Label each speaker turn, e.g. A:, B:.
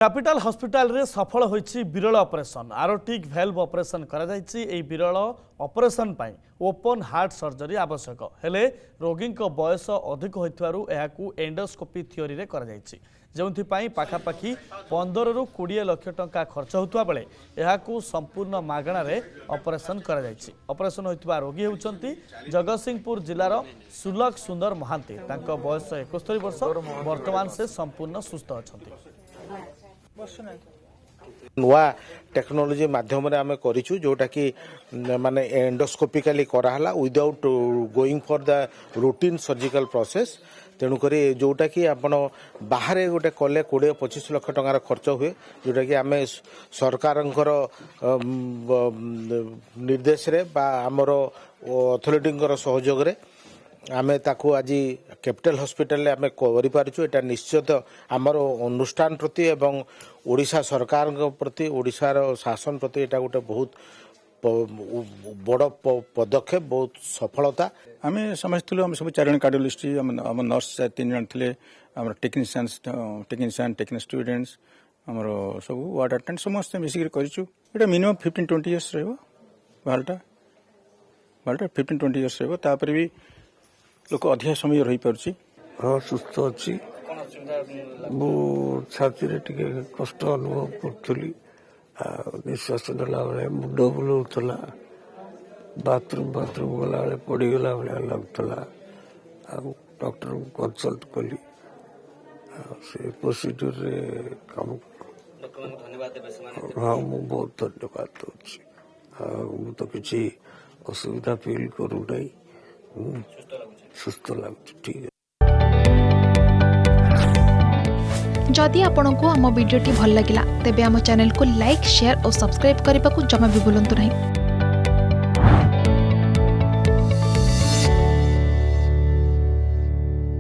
A: Capital hospital रे सफल होईछि विरल ऑपरेशन आरोटिक भेल्व ऑपरेशन करा जायछि। एई विरल ऑपरेशन पाई ओपन हार्ट सर्जरी आवश्यक हेले रोगी को बयस अधिक होइथवारु एहाकू एंडोस्कोपी थ्योरी रे करा जायछि, जेउथि पाई पाखापाखी 15 रु 20 लाख टंका खर्च होतवा बेले एहाकू संपूर्ण मागणा रे ऑपरेशन करा जायछि। ऑपरेशन होइथवा रोगी हेउचंती जगतसिंहपुर जिल्लार सुलक सुंदर महांती। तांको बयस 71 वर्ष, वर्तमान से संपूर्ण सुस्थ अछंती।
B: नुआ टेक्नोलोजी माध्यम रे आमे करिछु जोटा कि माने एंडोस्कोपिकली कराहला without going for the routine surgical process. तेणु करी जोटा कि आपण बाहर गोटे कले 20-25 लाख टंकार खर्च हुए, जोटा कि आमे सरकारंकर निर्देश रे बा हमरो अथॉरिटींकर सहयोग रे आमे ताकू आज कैपिटल हॉस्पिटल आमे करि पारछु। एटा निश्चित हमर अनुष्ठान प्रति एवं ओडिशा सरकार प्रति ओडिशार शासन प्रति एटा गोटे बहुत बड़ पदक्षेप, बहुत सफलता।
C: आमे समझथिलु हम सब 4 जन कार्डियोलॉजिस्ट हम नर्स 3 जन थिले, हमर टेक्नीशियन स्टूडेंट्स हमर सब वार्ड अटेंड समस्त मिसिक करिछु। एटा मिनिमम 15-20 इयर्स रहबो। बालटा 15-20 इयर्स रहबो। तापर भी लोक अधिक समय रही पारछि।
D: हाँ, सुस्थ अच्छी मु छाती टिके कष्ट अनुभव करी, निश्वास नेला बेले मुंड बुलाऊला, बाथरूम गला बेले पड़गला भाया लगुला। डॉक्टर कंसल्ट कली से प्रोसीड्यूर रे काम। हाँ, मु बहुत धन्यवाद दूसरी। मु तो किसी असुविधा फील करू नहीं, सुस्थ लगुच। ठीक है।
E: जदि आपंक आम भिडी भल लगा तेब आम चैनल को लाइक, शेयर और सब्सक्राइब करने को जमा भी भूलु नहीं।